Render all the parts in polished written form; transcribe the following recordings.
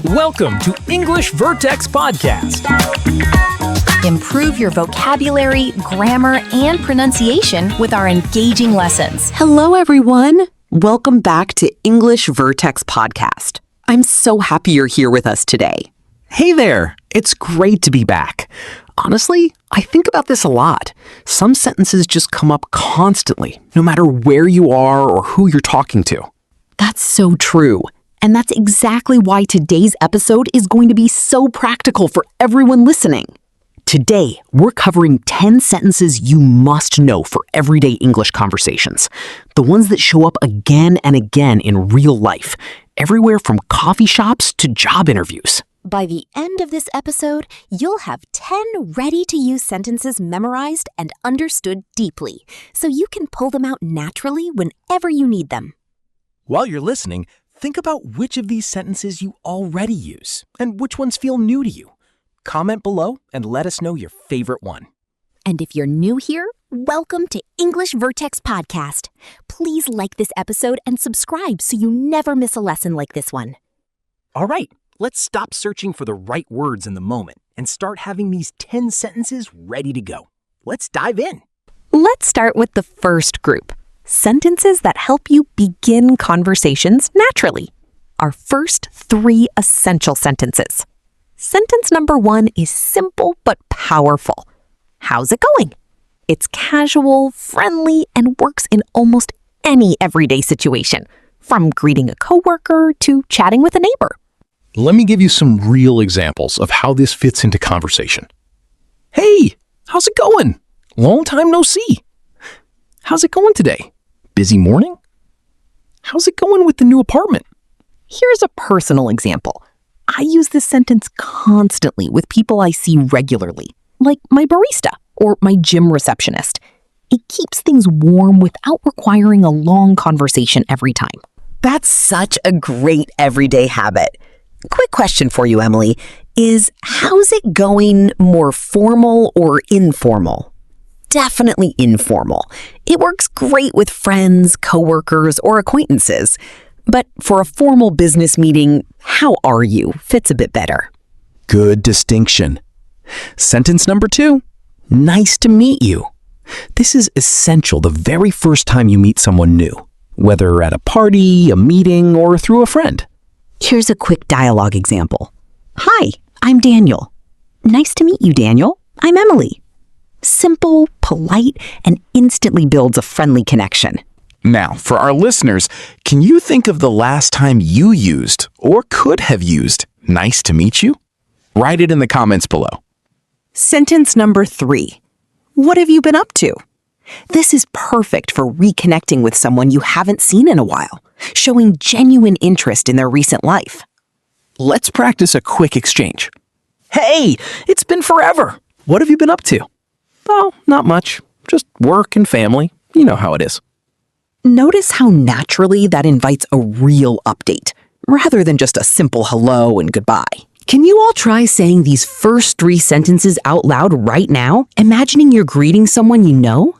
Welcome to English Vertex Podcast. Improve your vocabulary, grammar, and pronunciation with our engaging lessons. Hello, everyone. Welcome back to English Vertex Podcast. I'm so happy you're here with us today. Hey there, it's great to be back. Honestly, I think about this a lot. Some sentences just come up constantly, no matter where you are or who you're talking to. That's so true. And that's exactly why today's episode is going to be so practical for everyone listening. Today, we're covering 10 sentences you must know for everyday English conversations. The ones that show up again and again in real life, everywhere from coffee shops to job interviews. By the end of this episode, you'll have 10 ready-to-use sentences memorized and understood deeply, so you can pull them out naturally whenever you need them. While you're listening, think about which of these sentences you already use and which ones feel new to you. Comment below and let us know your favorite one. And if you're new here, welcome to English Vertex Podcast. Please like this episode and subscribe so you never miss a lesson like this one. All right, let's stop searching for the right words in the moment and start having these 10 sentences ready to go. Let's dive in. Let's start with the first group. Sentences that help you begin conversations naturally. Our first 3 essential sentences. Sentence number 1 is simple but powerful. How's it going? It's casual, friendly, and works in almost any everyday situation, from greeting a coworker to chatting with a neighbor. Let me give you some real examples of how this fits into conversation. Hey, how's it going? Long time no see. How's it going today? Busy morning? How's it going with the new apartment? Here's a personal example. I use this sentence constantly with people I see regularly, like my barista or my gym receptionist. It keeps things warm without requiring a long conversation every time. That's such a great everyday habit. Quick question for you, Emily. Is how's it going more formal or informal? Definitely informal. It works great with friends, coworkers, or acquaintances. But for a formal business meeting, how are you fits a bit better. Good distinction. Sentence number 2, nice to meet you. This is essential the very first time you meet someone new, whether at a party, a meeting, or through a friend. Here's a quick dialogue example. Hi, I'm Daniel. Nice to meet you, Daniel. I'm Emily. Simple, polite, and instantly builds a friendly connection. Now, for our listeners, can you think of the last time you used, or could have used, nice to meet you? Write it in the comments below. Sentence number 3. What have you been up to? This is perfect for reconnecting with someone you haven't seen in a while, showing genuine interest in their recent life. Let's practice a quick exchange. Hey, it's been forever. What have you been up to? Oh, not much. Just work and family. You know how it is. Notice how naturally that invites a real update, rather than just a simple hello and goodbye. Can you all try saying these first 3 sentences out loud right now, imagining you're greeting someone you know?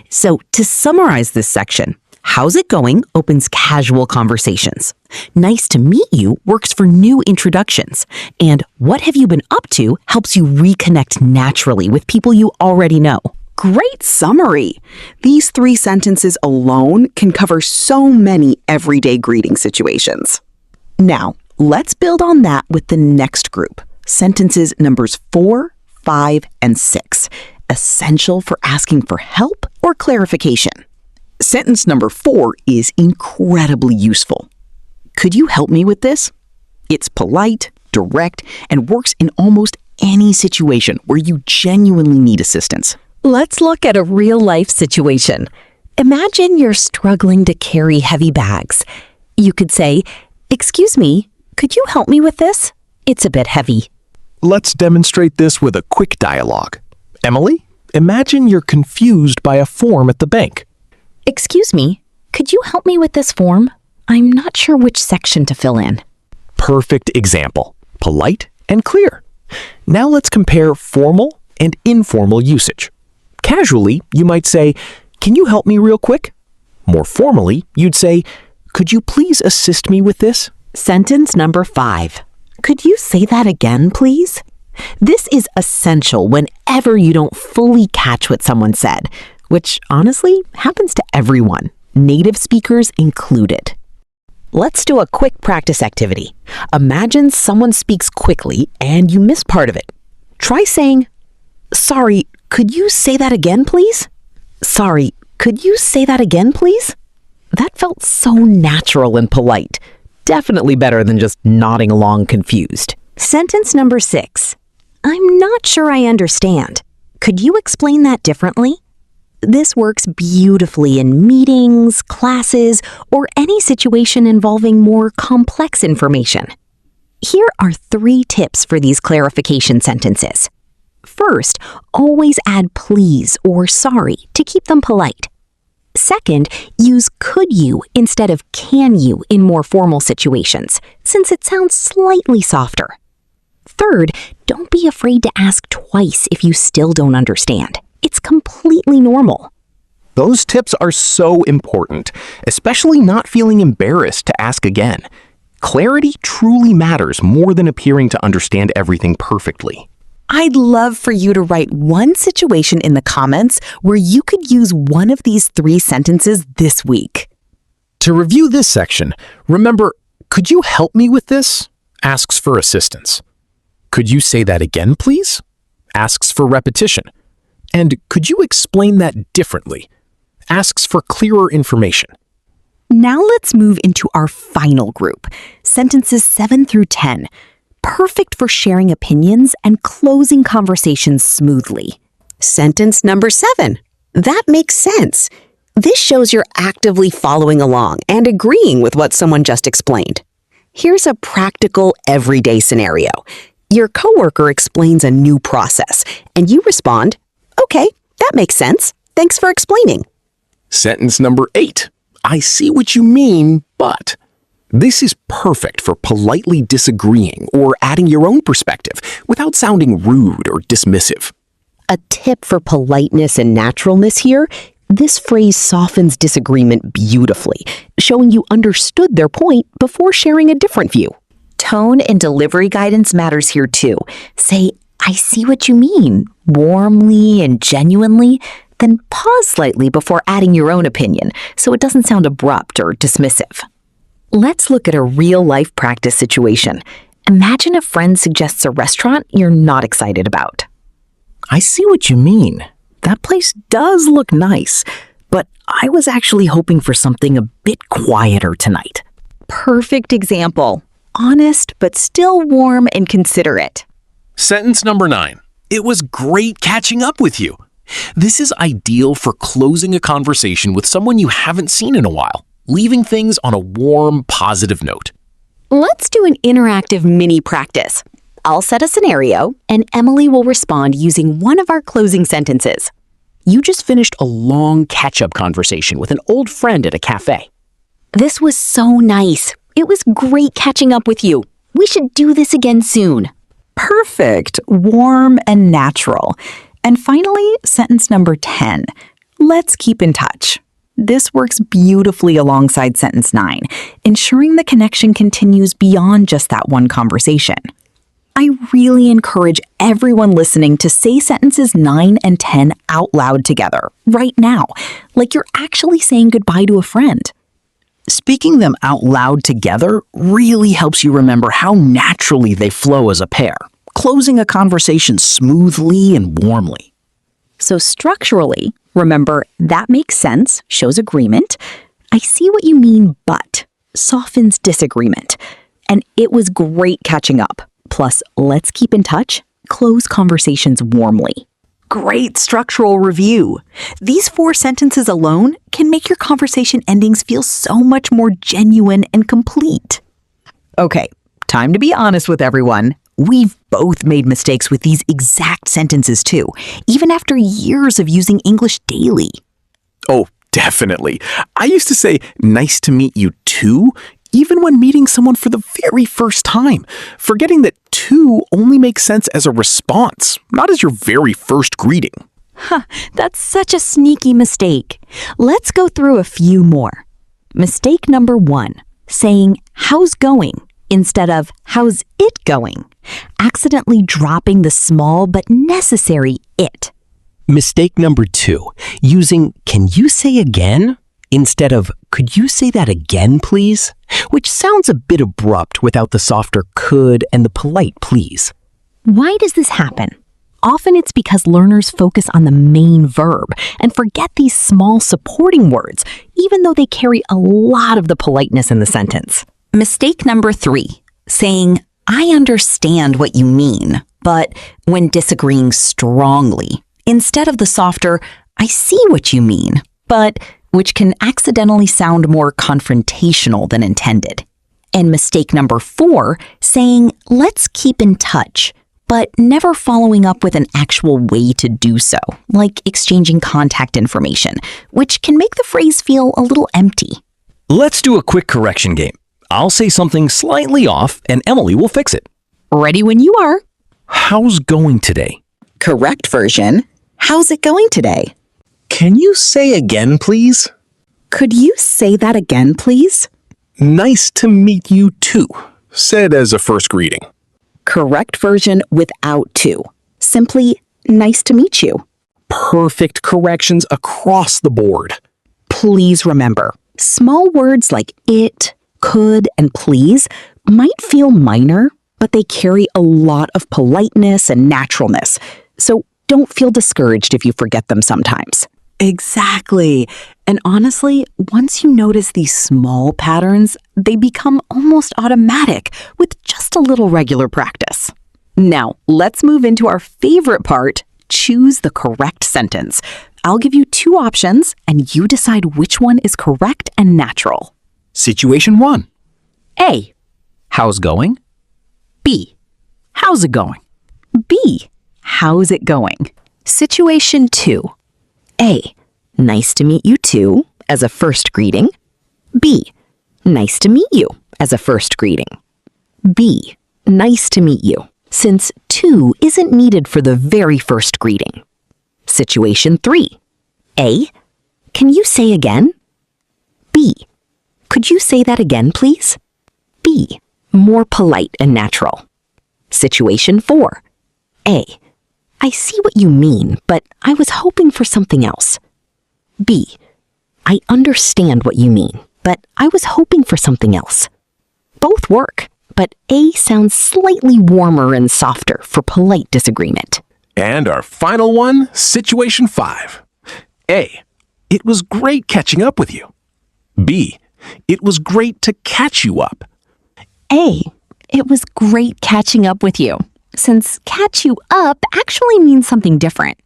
So, to summarize this section, how's it going opens casual conversations. Nice to meet you works for new introductions. And what have you been up to helps you reconnect naturally with people you already know. Great summary! These 3 sentences alone can cover so many everyday greeting situations. Now, let's build on that with the next group. Sentences numbers 4, 5, and 6. Essential for asking for help or clarification. Sentence number 4 is incredibly useful. Could you help me with this? It's polite, direct, and works in almost any situation where you genuinely need assistance. Let's look at a real-life situation. Imagine you're struggling to carry heavy bags. You could say, "Excuse me, could you help me with this? It's a bit heavy." Let's demonstrate this with a quick dialogue. Emily, imagine you're confused by a form at the bank. "Excuse me, could you help me with this form? I'm not sure which section to fill in." Perfect example. Polite and clear. Now let's compare formal and informal usage. Casually, you might say, "Can you help me real quick?" More formally, you'd say, "Could you please assist me with this?" Sentence number 5. Could you say that again, please? This is essential whenever you don't fully catch what someone said, which honestly happens to everyone, native speakers included. Let's do a quick practice activity. Imagine someone speaks quickly and you miss part of it. Try saying, "Sorry, could you say that again, please?" "Sorry, could you say that again, please?" That felt so natural and polite. Definitely better than just nodding along confused. Sentence number 6. I'm not sure I understand. Could you explain that differently? This works beautifully in meetings, classes, or any situation involving more complex information. Here are 3 tips for these clarification sentences. First, always add please or sorry to keep them polite. Second, use could you instead of can you in more formal situations, since it sounds slightly softer. Third, don't be afraid to ask twice if you still don't understand. It's completely normal. Those tips are so important, especially not feeling embarrassed to ask again. Clarity truly matters more than appearing to understand everything perfectly. I'd love for you to write one situation in the comments where you could use one of these 3 sentences this week. To review this section, remember, could you help me with this? Asks for assistance. Could you say that again, please? Asks for repetition. And could you explain that differently? Asks for clearer information. Now let's move into our final group, sentences 7 through 10. Perfect for sharing opinions and closing conversations smoothly. Sentence number 7. That makes sense. This shows you're actively following along and agreeing with what someone just explained. Here's a practical, everyday scenario. Your coworker explains a new process, and you respond, "Okay, that makes sense. Thanks for explaining." Sentence number 8. I see what you mean, but... This is perfect for politely disagreeing or adding your own perspective without sounding rude or dismissive. A tip for politeness and naturalness here, this phrase softens disagreement beautifully, showing you understood their point before sharing a different view. Tone and delivery guidance matters here too. Say, "I see what you mean," warmly and genuinely, then pause slightly before adding your own opinion so it doesn't sound abrupt or dismissive. Let's look at a real-life practice situation. Imagine a friend suggests a restaurant you're not excited about. I see what you mean. That place does look nice, but I was actually hoping for something a bit quieter tonight. Perfect example. Honest, but still warm and considerate. Sentence number 9. It was great catching up with you. This is ideal for closing a conversation with someone you haven't seen in a while, leaving things on a warm, positive note. Let's do an interactive mini practice. I'll set a scenario, and Emily will respond using one of our closing sentences. You just finished a long catch-up conversation with an old friend at a cafe. This was so nice. It was great catching up with you. We should do this again soon. Perfect, warm, and natural. And finally, sentence number 10. Let's keep in touch. This works beautifully alongside sentence 9, ensuring the connection continues beyond just that one conversation. I really encourage everyone listening to say sentences 9 and 10 out loud together, right now, like you're actually saying goodbye to a friend. Speaking them out loud together really helps you remember how naturally they flow as a pair, closing a conversation smoothly and warmly. So structurally, remember, that makes sense, shows agreement. I see what you mean, but softens disagreement. And it was great catching up. Plus, let's keep in touch, close conversations warmly. Great structural review. These 4 sentences alone can make your conversation endings feel so much more genuine and complete. Okay, time to be honest with everyone. We've both made mistakes with these exact sentences too, even after years of using English daily. Oh, definitely. I used to say, "Nice to meet you too," even when meeting someone for the very first time, forgetting that "to" only makes sense as a response, not as your very first greeting. That's such a sneaky mistake. Let's go through a few more. Mistake number 1, saying, "How's going?" instead of how's it going, accidentally dropping the small but necessary it. Mistake number 2, using can you say again instead of could you say that again, please? Which sounds a bit abrupt without the softer could and the polite please. Why does this happen? Often it's because learners focus on the main verb and forget these small supporting words, even though they carry a lot of the politeness in the sentence. Mistake number 3, saying, I understand what you mean, but when disagreeing strongly, instead of the softer, I see what you mean, but which can accidentally sound more confrontational than intended. And mistake number 4, saying, let's keep in touch, but never following up with an actual way to do so, like exchanging contact information, which can make the phrase feel a little empty. Let's do a quick correction game. I'll say something slightly off and Emily will fix it. Ready when you are. How's going today? Correct version. How's it going today? Can you say again, please? Could you say that again, please? Nice to meet you too, said as a first greeting. Correct version without to. Simply, nice to meet you. Perfect corrections across the board. Please remember, small words like it, could, and please might feel minor, but they carry a lot of politeness and naturalness. So don't feel discouraged if you forget them sometimes. Exactly. And honestly, once you notice these small patterns, they become almost automatic with just a little regular practice. Now, let's move into our favorite part, choose the correct sentence. I'll give you 2 options, and you decide which one is correct and natural. Situation 1. A. How's going? B. How's it going? B. How's it going? Situation 2. A. Nice to meet you too, as a first greeting. B. Nice to meet you, as a first greeting. B. Nice to meet you, since to isn't needed for the very first greeting. Situation 3. A. Can you say again? B. Could you say that again, please? B. More polite and natural. Situation 4. A. I see what you mean, but I was hoping for something else. B. I understand what you mean, but I was hoping for something else. Both work, but A sounds slightly warmer and softer for polite disagreement. And our final one, situation 5. A. It was great catching up with you. B. It was great to catch you up. A. It was great catching up with you, since catch you up actually means something different.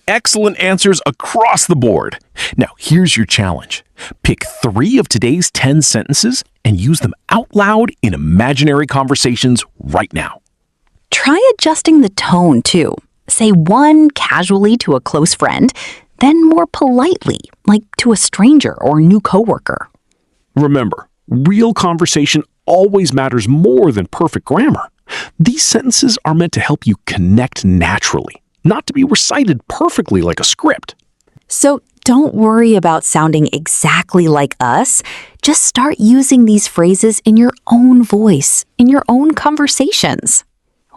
Excellent answers across the board. Now, here's your challenge. Pick 3 of today's 10 sentences and use them out loud in imaginary conversations right now. Try adjusting the tone, too. Say one casually to a close friend, then more politely, like to a stranger or new coworker. Remember, real conversation always matters more than perfect grammar. These sentences are meant to help you connect naturally, not to be recited perfectly like a script. So don't worry about sounding exactly like us. Just start using these phrases in your own voice, in your own conversations.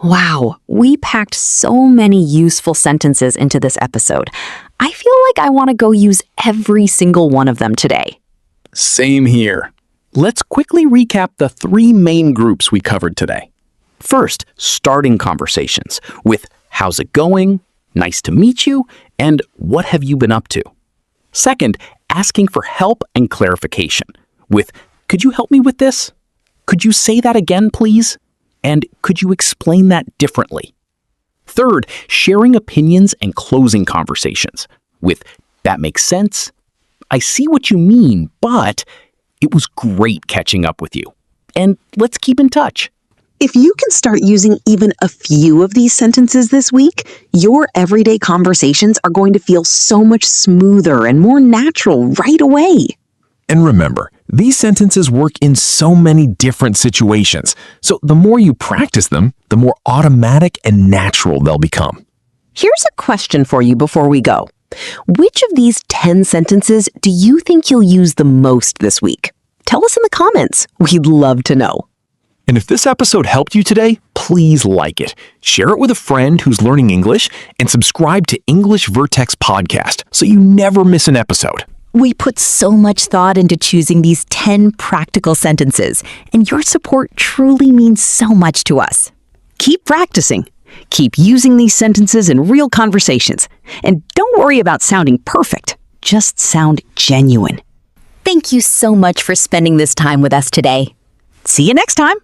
Wow, we packed so many useful sentences into this episode. I feel like I want to go use every single one of them today. Same here. Let's quickly recap the 3 main groups we covered today. First, starting conversations with how's it going, nice to meet you, and what have you been up to? Second, asking for help and clarification with could you help me with this? Could you say that again, please? And could you explain that differently? Third, sharing opinions and closing conversations with that makes sense. I see what you mean, but it was great catching up with you. And let's keep in touch. If you can start using even a few of these sentences this week, your everyday conversations are going to feel so much smoother and more natural right away. And remember, these sentences work in so many different situations. So the more you practice them, the more automatic and natural they'll become. Here's a question for you before we go. Which of these 10 sentences do you think you'll use the most this week? Tell us in the comments. We'd love to know. And if this episode helped you today, please like it, share it with a friend who's learning English, and subscribe to English Vertex Podcast so you never miss an episode. We put so much thought into choosing these 10 practical sentences, and your support truly means so much to us. Keep practicing. Keep using these sentences in real conversations. And don't worry about sounding perfect. Just sound genuine. Thank you so much for spending this time with us today. See you next time.